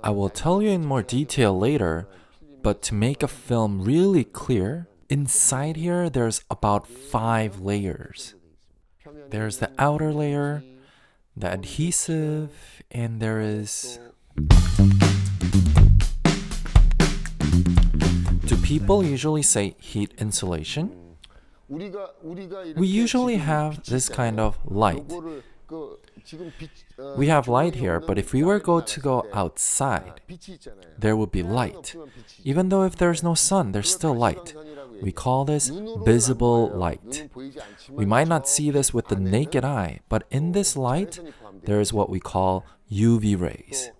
I will tell you in more detail later, but to make a film really clear, inside here there's about 5 layers. There's the outer layer, the adhesive, and there is... Do people usually say heat insulation? We usually have this kind of light. We have light here, but if we were to go outside, there would be light. Even though if there's no sun, there's still light. We call this visible light. We might not see this with the naked eye, but in this light, there is what we call UV rays.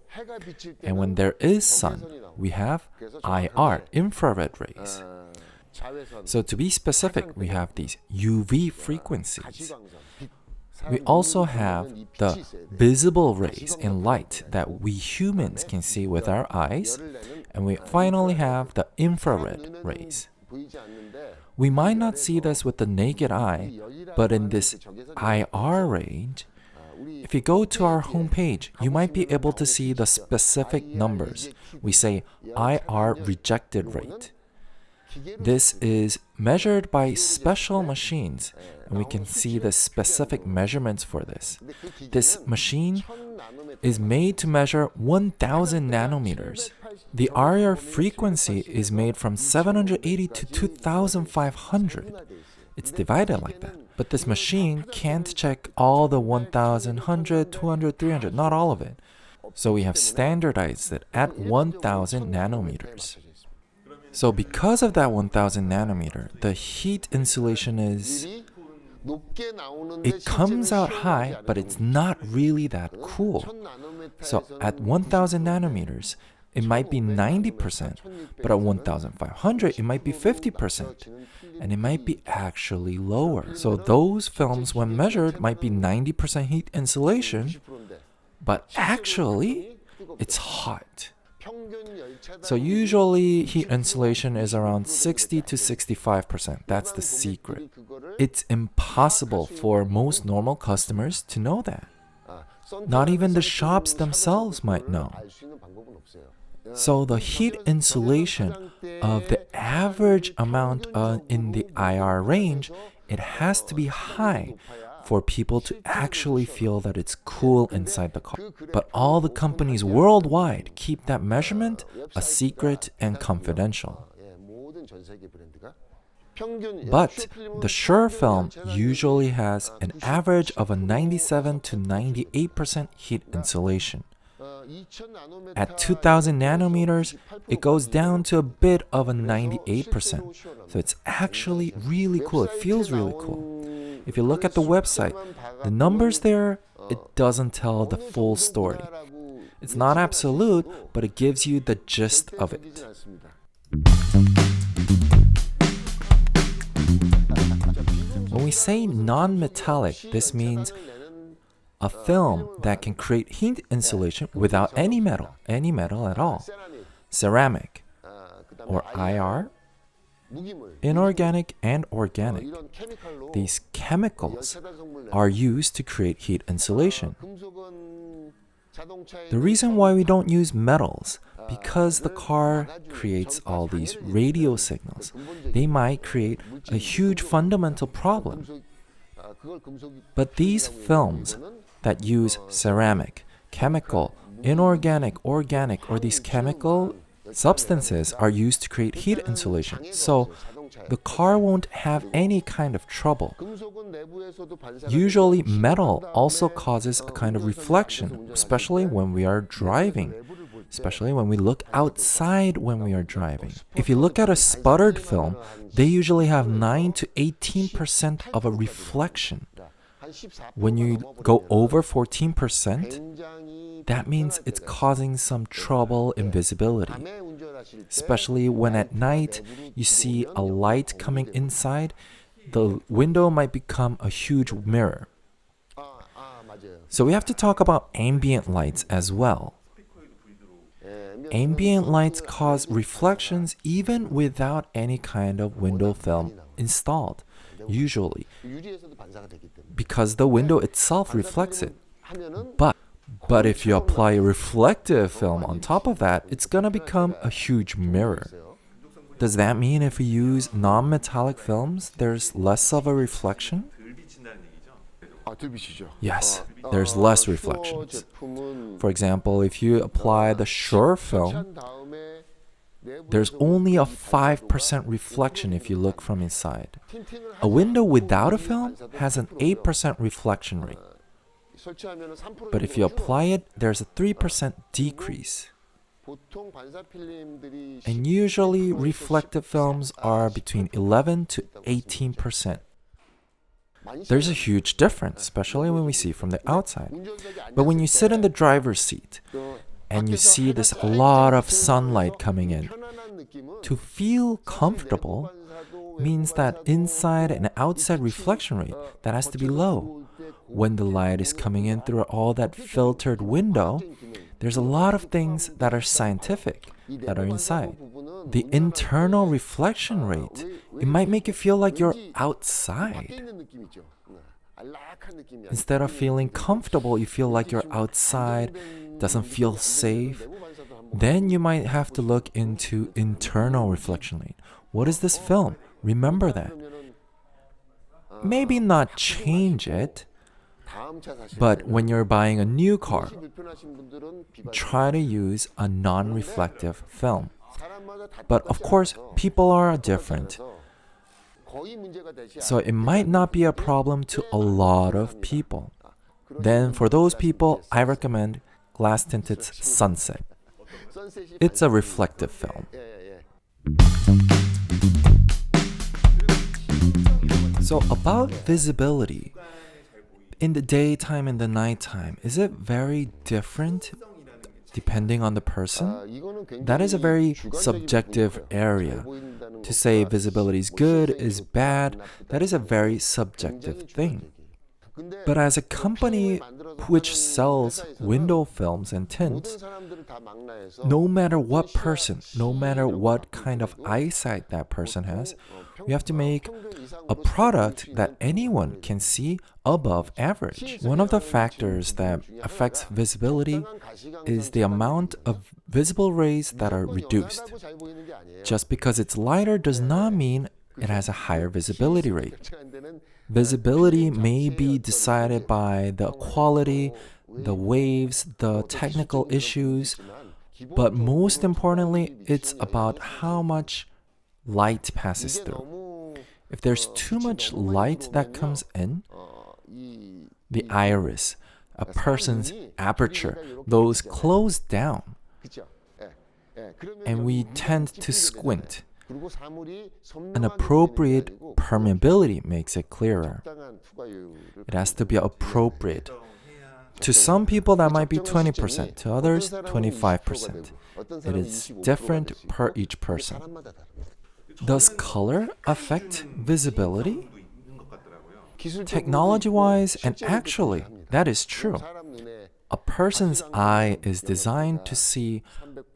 And when there is sun, we have IR, infrared rays. So to be specific, we have these UV frequencies. We also have the visible rays in light that we humans can see with our eyes, and we finally have the infrared rays. We might not see this with the naked eye, but in this IR range, if you go to our homepage, you might be able to see the specific numbers. We say IR rejected rate. This is measured by special machines, and we can see the specific measurements for this. This machine is made to measure 1000 nanometers. The IR frequency is made from 780 to 2500. It's divided like that. But this machine can't check all the 1000, 100, 200, 300, not all of it. So we have standardized it at 1000 nanometers. So because of that 1000 nanometer, the heat insulation it comes out high, but it's not really that cool. So at 1000 nanometers, it might be 90%, but at 1500, it might be 50%, and it might be actually lower. So those films, when measured, might be 90% heat insulation, but actually, it's hot. So usually heat insulation is around 60 to 65%. That's the secret. It's impossible for most normal customers to know that. Not even the shops themselves might know. So the heat insulation of the average amount in the IR range, it has to be high for people to actually feel that it's cool inside the car. But all the companies worldwide keep that measurement a secret and confidential. But the Shure film usually has an average of a 97 to 98% heat insulation. At 2000 nanometers, it goes down to a bit of a 98%. So it's actually really cool. It feels really cool. If you look at the website, the numbers there, it doesn't tell the full story. It's not absolute, but it gives you the gist of it. When we say non-metallic, this means a film that can create heat insulation without any metal at all. Ceramic, or IR, inorganic and organic. These chemicals are used to create heat insulation. The reason why we don't use metals, because the car creates all these radio signals. They might create a huge fundamental problem. But these films that use ceramic, chemical, inorganic, organic, or these chemical substances are used to create heat insulation. So the car won't have any kind of trouble. Usually metal also causes a kind of reflection, especially when we are driving, especially when we look outside when we are driving. If you look at a sputtered film, they usually have 9 to 18% of a reflection. When you go over 14%, that means it's causing some trouble in visibility. Especially when at night you see a light coming inside, the window might become a huge mirror. So we have to talk about ambient lights as well. Ambient lights cause reflections even without any kind of window film installed, usually, because the window itself reflects it. But But if you apply a reflective film on top of that, it's gonna become a huge mirror. Does that mean if we use non-metallic films, there's less of a reflection? Yes, there's less reflections. For example, if you apply the Sure film, there's only a 5% reflection if you look from inside. A window without a film has an 8% reflection rate. But if you apply it, there's a 3% decrease. And usually reflective films are between 11 to 18%. There's a huge difference, especially when we see from the outside. But when you sit in the driver's seat and you see this a lot of sunlight coming in, to feel comfortable means that inside and outside reflection rate, that has to be low. When the light is coming in through all that filtered window, there's a lot of things that are scientific that are inside. The internal reflection rate, it might make you feel like you're outside. Instead of feeling comfortable, you feel like you're outside, doesn't feel safe. Then you might have to look into internal reflection rate. What is this film? Remember that. Maybe not change it, but when you're buying a new car, try to use a non-reflective film. But of course, people are different. So it might not be a problem to a lot of people. Then for those people, I recommend Glass Tinted's Sunset. It's a reflective film. So about visibility, in the daytime and the nighttime, is it very different depending on the person? That is a very subjective area. To say visibility is good, is bad, that is a very subjective thing. But as a company which sells window films and tints, no matter what person, no matter what kind of eyesight that person has, we have to make a product that anyone can see above average. One of the factors that affects visibility is the amount of visible rays that are reduced. Just because it's lighter does not mean it has a higher visibility rate. Visibility may be decided by the quality, the waves, the technical issues, but most importantly, it's about how much light passes through. If there's too much light that comes in, the iris, a person's aperture, those close down, and we tend to squint. An appropriate permeability makes it clearer. It has to be appropriate. To some people, that might be 20%. To others, 25%. It is different per each person. Does color affect visibility? Technology-wise, and actually, that is true. A person's eye is designed to see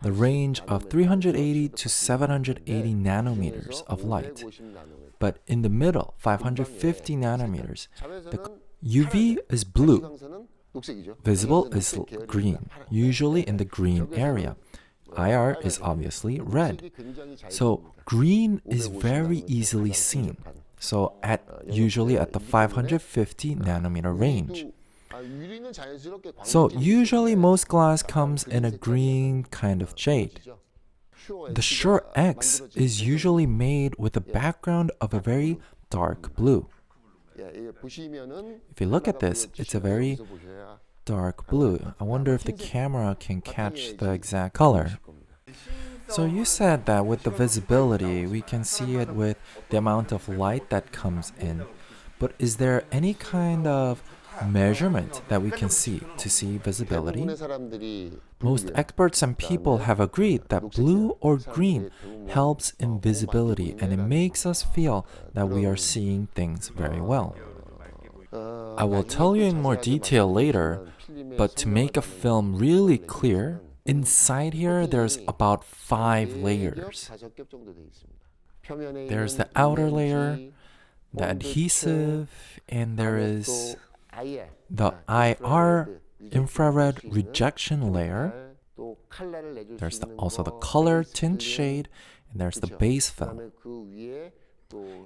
the range of 380 to 780 nanometers of light. But in the middle, 550 nanometers, the UV is blue. Visible is green, usually in the green area. IR is obviously red. So green is very easily seen. So usually at the 550 nanometer range. So usually most glass comes in a green kind of shade. The Sure X is usually made with a background of a very dark blue. If you look at this, it's a very dark blue. I wonder if the camera can catch the exact color. So you said that with the visibility, we can see it with the amount of light that comes in. But is there any kind of measurement that we can see to see visibility? Most experts and people have agreed that blue or green helps in visibility, and it makes us feel that we are seeing things very well. I will tell you in more detail later, but to make a film really clear, inside here there's about 5 layers. There's the outer layer, the adhesive, and there is the IR infrared rejection layer. There's also the color tint shade, and there's the base film.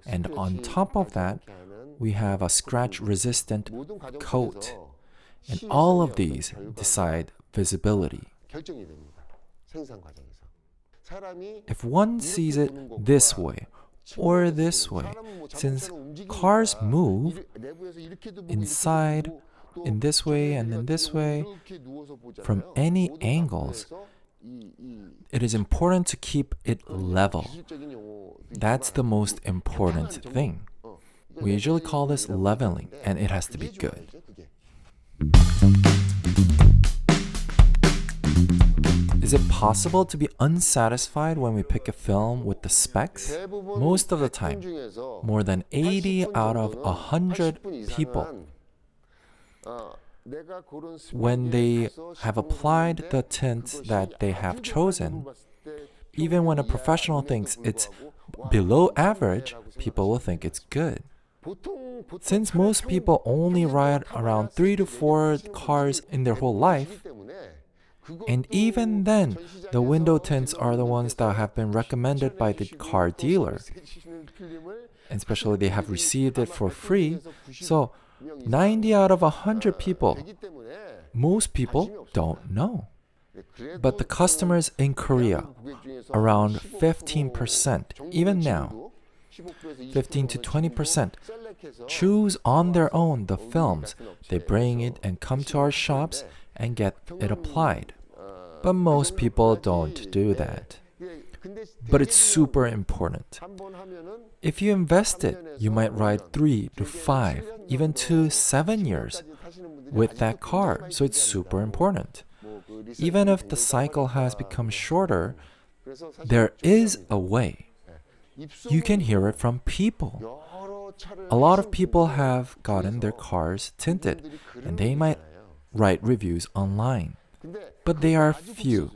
And on top of that, we have a scratch-resistant coat. And all of these decide visibility. If one sees it this way or this way, since cars move inside in this way and in this way, from any angles, it is important to keep it level. That's the most important thing. We usually call this leveling, and it has to be good. Is it possible to be unsatisfied when we pick a film with the specs? Most of the time, more than 80 out of 100 people, when they have applied the tint that they have chosen, even when a professional thinks it's below average, people will think it's good. Since most people only ride around 3 to 4 cars in their whole life, and even then, the window tints are the ones that have been recommended by the car dealer. And especially they have received it for free. So 90 out of 100 people, most people don't know. But the customers in Korea, around 15%, even now, 15 to 20%, choose on their own the films. They bring it and come to our shops and get it applied. But most people don't do that. But it's super important. If you invest it, you might ride 3 to 5, even to 7 years with that car. So it's super important. Even if the cycle has become shorter, there is a way. You can hear it from people. A lot of people have gotten their cars tinted, and they might write reviews online. But they are few.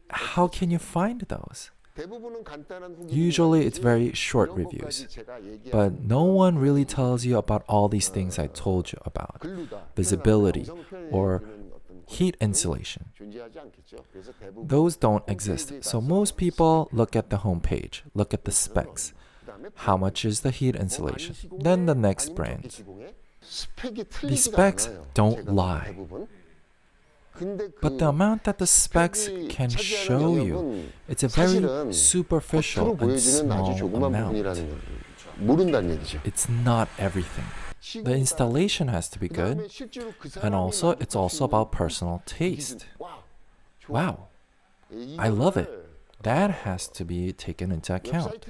How can you find those? Usually it's very short reviews, but no one really tells you about all these things I told you about. Visibility or heat insulation. Those don't exist. So most people look at the homepage, look at the specs. How much is the heat insulation? Then the next brand. The specs don't lie. But the amount that the specs can show you, it's a very superficial and small amount. It's not everything. The installation has to be good, and also it's also about personal taste. Wow, I love it. That has to be taken into account.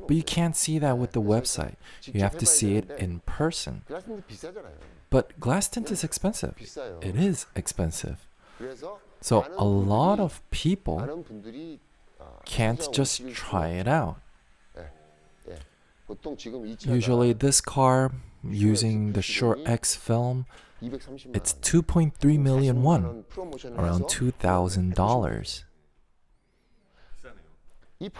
But you can't see that with the website. You have to see it in person. But glass tint is expensive. It is expensive. So a lot of people can't just try it out. Usually this car, using the Sure X film, it's 2.3 million won, around $2,000.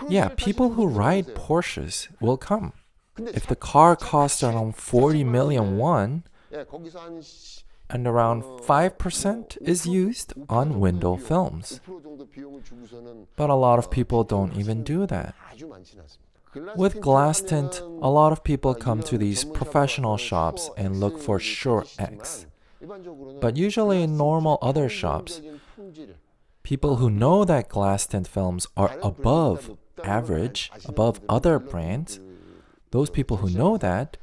Yeah, people who ride Porsches will come. If the car costs around 40 million won, and around 5% is used on window films. But a lot of people don't even do that. With glass tint, a lot of people come to these professional shops and look for Sure X. But usually in normal other shops, people who know that glass tint films are above average, above other brands, those people who know that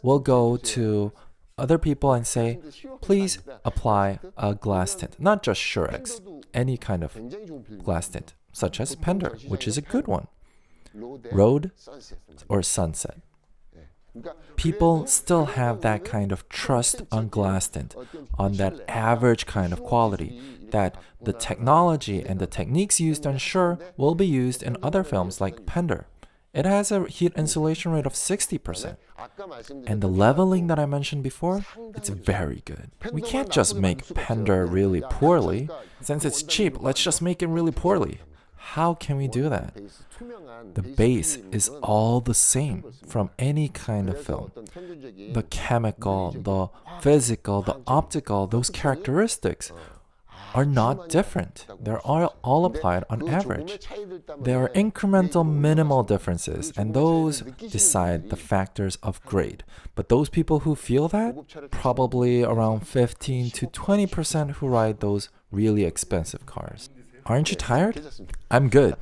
will go to other people and say, please apply a glass tint, not just Sure X, any kind of glass tint, such as Pender, which is a good one, Road or Sunset. People still have that kind of trust on glass tint, on that average kind of quality, that the technology and the techniques used on Sure will be used in other films like Pender. It has a heat insulation rate of 60%. And the leveling that I mentioned before, it's very good. We can't just make Pender really poorly. Since it's cheap, let's just make it really poorly. How can we do that? The base is all the same from any kind of film. The chemical, the physical, the optical, those characteristics are not different. They're all applied on average. There are incremental minimal differences, and those decide the factors of grade. But those people who feel that, probably around 15 to 20% who ride those really expensive cars. Aren't you tired? I'm good.